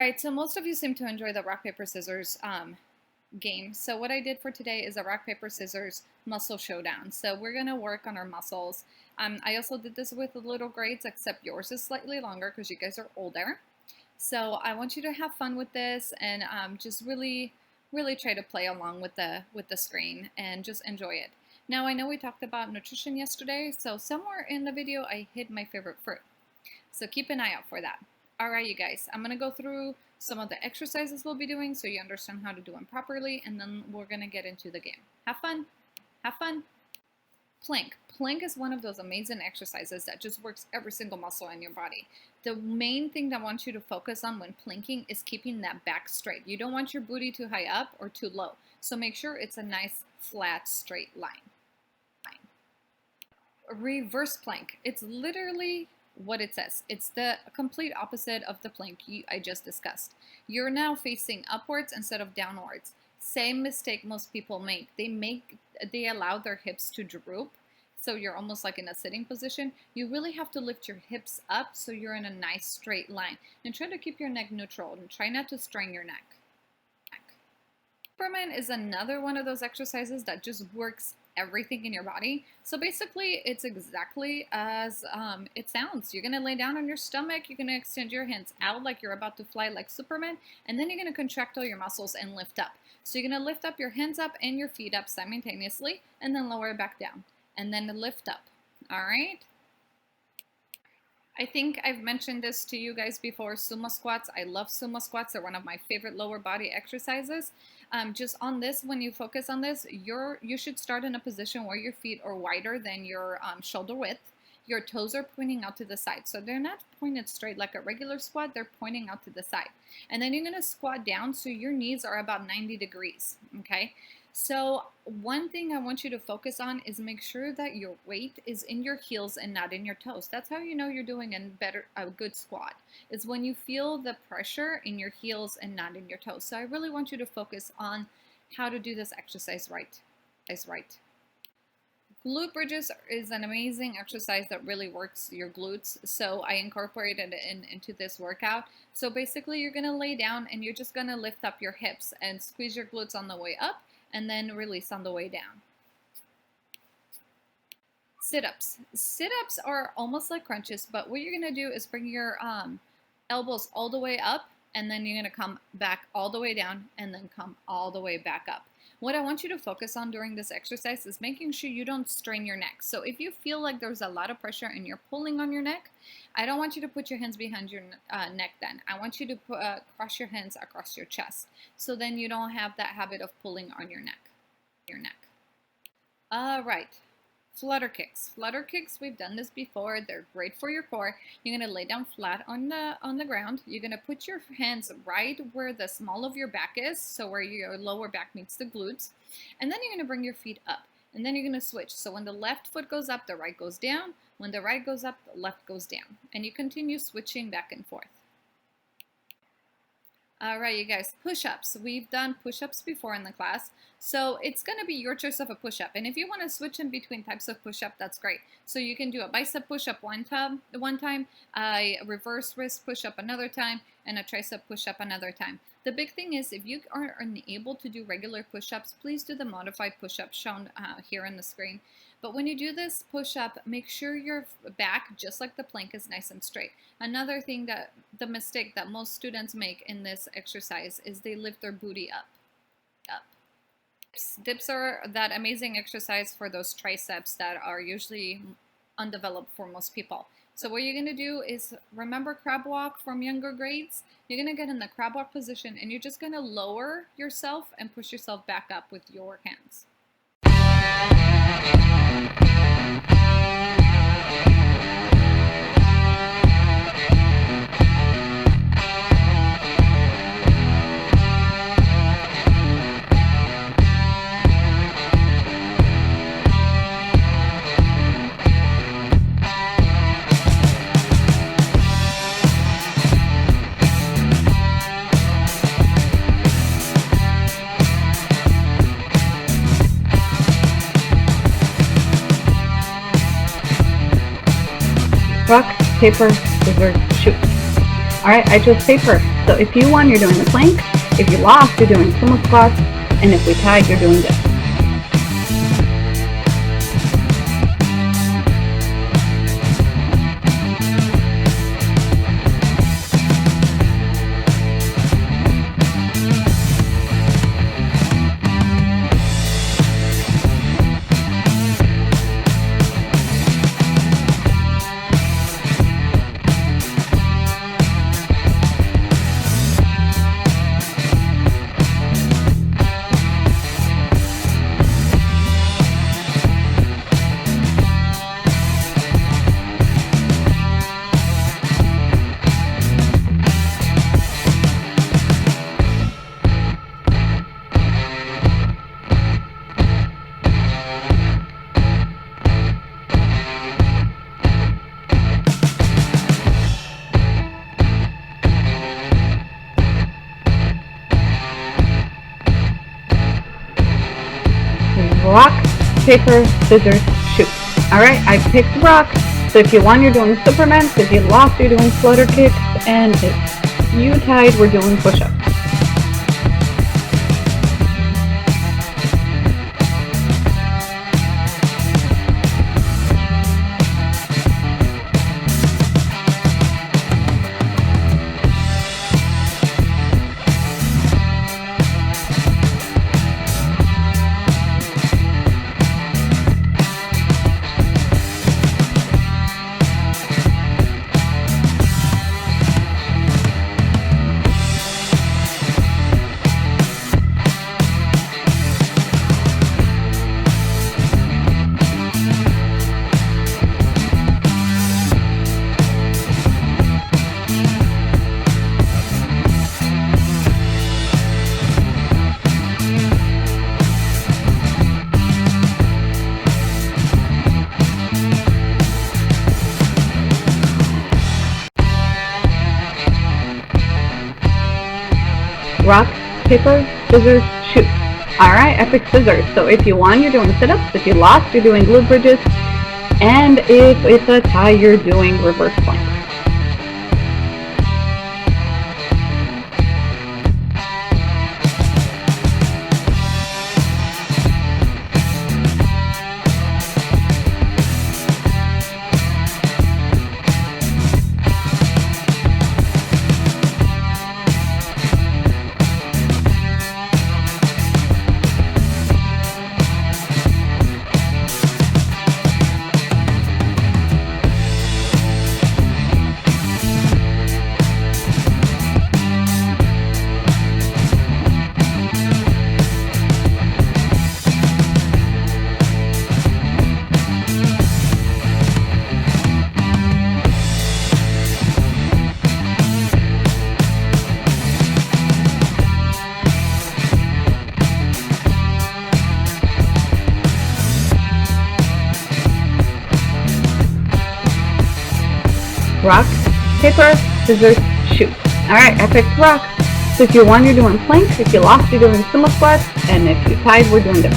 Alright, so most of you seem to enjoy the rock, paper, scissors game. So what I did for today is a rock, paper, scissors muscle showdown. So we're going to work on our muscles. I also did this with the little grades, except yours is slightly longer because you guys are older. So I want you to have fun with this and just really try to play along with the screen and just enjoy it. Now I know we talked about nutrition yesterday, so somewhere in the video I hid my favorite fruit. So keep an eye out for that. All right, you guys, I'm going to go through some of the exercises we'll be doing so you understand how to do them properly, and then we're going to get into the game. Have fun. Have fun. Plank. Plank is one of those amazing exercises that just works every single muscle in your body. The main thing that I want you to focus on when planking is keeping that back straight. You don't want your booty too high up or too low. So make sure it's a nice, flat, straight line. Reverse plank. It's literally what it says. It's the complete opposite of the plank I just discussed. You're now facing upwards instead of downwards. Same mistake most people make. They allow their hips to droop, so you're almost like in a sitting position. You really have to lift your hips up so you're in a nice straight line. And try to keep your neck neutral and try not to strain your neck. Superman is another one of those exercises that just works everything in your body. So basically it's exactly as it sounds. You're going to lay down on your stomach, you're going to extend your hands out like you're about to fly like Superman, and then you're going to contract all your muscles and lift up. So you're going to lift up your hands up and your feet up simultaneously, and then lower it back down, and then lift up. All right? I think I've mentioned this to you guys before, sumo squats. I love sumo squats. They're one of my favorite lower body exercises. Just on this, when you focus on this, you should start in a position where your feet are wider than your shoulder width. Your toes are pointing out to the side. So they're not pointed straight like a regular squat. They're pointing out to the side. And then you're going to squat down so your knees are about 90 degrees, okay? So one thing I want you to focus on is make sure that your weight is in your heels and not in your toes. That's how you know you're doing a good squat, is when you feel the pressure in your heels and not in your toes. So I really want you to focus on how to do this exercise right. Glute bridges is an amazing exercise that really works your glutes. So I incorporated it into this workout. So basically you're going to lay down and you're just going to lift up your hips and squeeze your glutes on the way up, and then release on the way down. Sit-ups. Sit-ups are almost like crunches, but what you're going to do is bring your elbows all the way up, and then you're going to come back all the way down, and then come all the way back up. What I want you to focus on during this exercise is making sure you don't strain your neck. So if you feel like there's a lot of pressure and you're pulling on your neck, I don't want you to put your hands behind your neck then. I want you to cross your hands across your chest. So then you don't have that habit of pulling on your neck. All right. Flutter kicks. Flutter kicks, we've done this before. They're great for your core. You're going to lay down flat on the ground. You're going to put your hands right where the small of your back is, so where your lower back meets the glutes. And then you're going to bring your feet up. And then you're going to switch. So when the left foot goes up, the right goes down. When the right goes up, the left goes down. And you continue switching back and forth. All right, you guys, push-ups. We've done push-ups before in the class, so it's going to be your choice of a push-up. And if you want to switch in between types of push-up, that's great. So you can do a bicep push-up one time, a reverse wrist push-up another time, and a tricep push-up another time. The big thing is, if you are unable to do regular push-ups, please do the modified push-up shown here on the screen. But when you do this push-up, make sure your back, just like the plank, is nice and straight. Another thing the mistake that most students make in this exercise is they lift their booty up. Dips are that amazing exercise for those triceps that are usually undeveloped for most people. So what you're going to do is, remember crab walk from younger grades? You're going to get in the crab walk position and you're just going to lower yourself and push yourself back up with your hands. Rock, paper, scissors, shoot. All right, I chose paper. So if you won, you're doing the plank. If you lost, you're doing sumo squats. And if we tied, you're doing this. Rock, paper, scissors, shoot. Alright, I picked rock. So if you won, you're doing Superman. So if you lost, you're doing Flutter Kicks. And if you tied, we're doing push-ups. Rock, paper, scissors, shoot. Alright, I picked scissors. So if you won, you're doing sit-ups. If you lost, you're doing glute bridges. And if it's a tie, you're doing reverse plank. Rock, paper, scissors, shoot. Alright, I picked rock. So if you won, you're doing plank. If you lost, you're doing sumo squats. And if you tied, we're doing dips.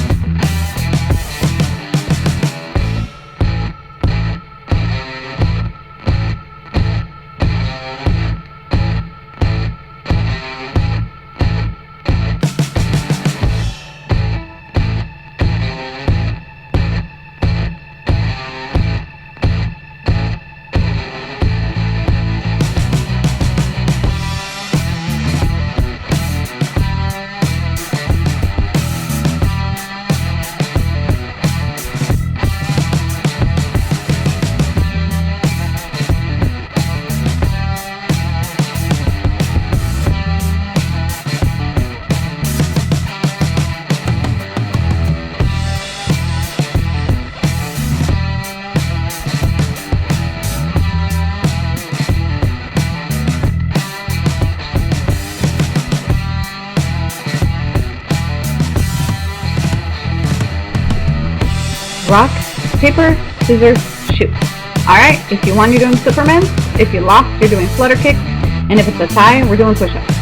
Rock, paper, scissors, shoot. Alright, if you won, you're doing Superman. If you lost, you're doing Flutter Kicks. And if it's a tie, we're doing push-ups.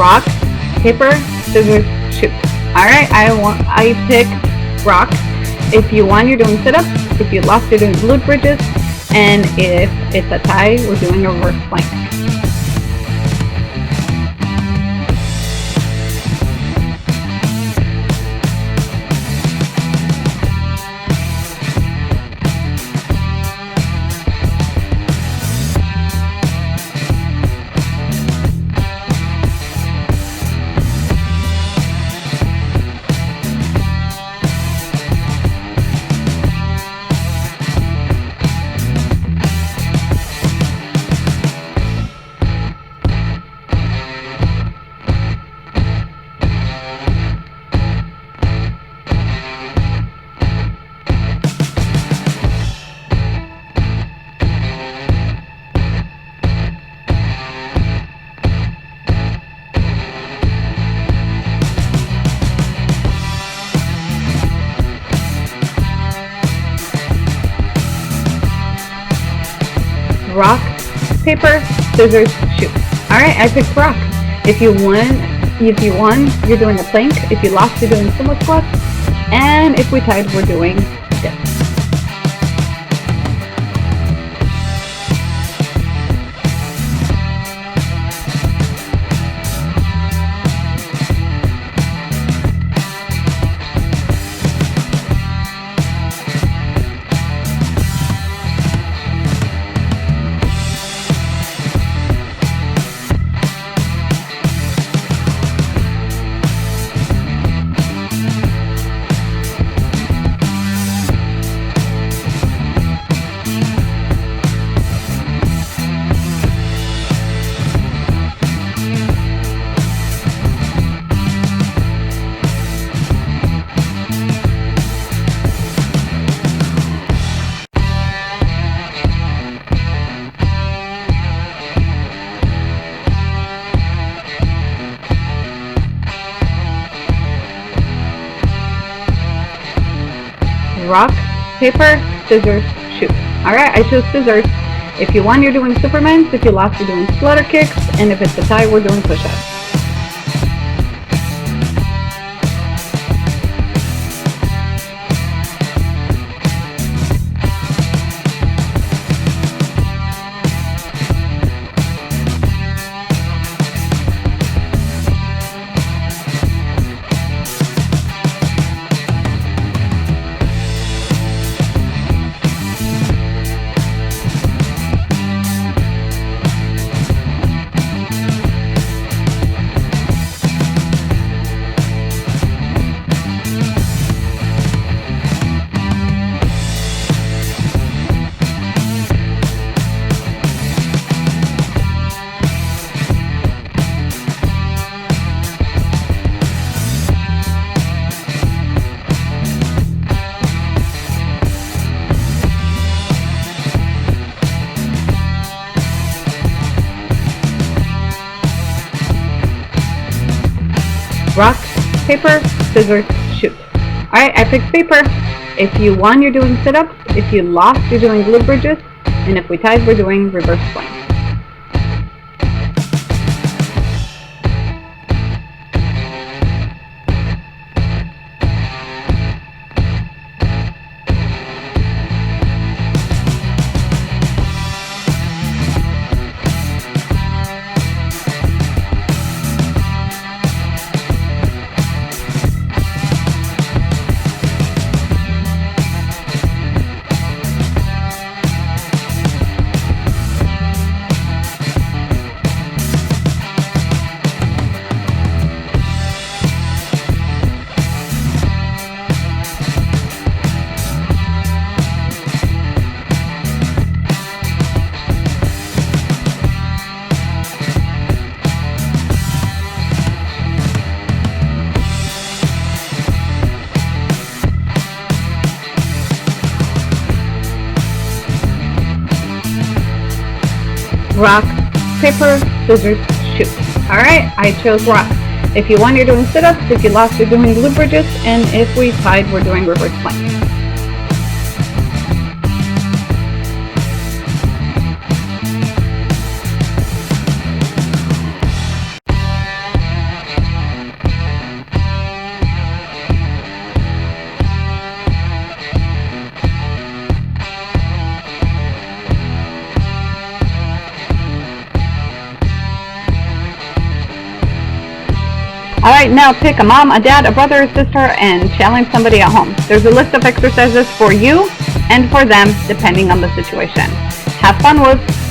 rock, paper, scissors, shoot. Alright, I picked rock. If you won, you're doing sit-ups. If you lost, you're doing glute bridges. And if it's a tie, we're doing a reverse plank. Rock, paper, scissors, shoot. Alright, I picked rock. If you won, you're doing a plank. If you lost, you're doing sumo squats. And if we tied, we're doing dips. Rock, paper, scissors, shoot. Alright, I chose scissors. If you won, you're doing Supermans. If you lost, you're doing Flutter Kicks. And if it's a tie, we're doing push-ups. Rock, paper, scissors, shoot. Alright, I picked paper. If you won, you're doing sit-ups. If you lost, you're doing glute bridges. And if we tied, we're doing reverse plank. Rock, paper, scissors, shoot. Alright, I chose rock. If you won, you're doing sit-ups. If you lost, you're doing glute bridges. And if we tied, we're doing reverse plank. Alright, now pick a mom, a dad, a brother, a sister, and challenge somebody at home. There's a list of exercises for you and for them, depending on the situation. Have fun, Whoops!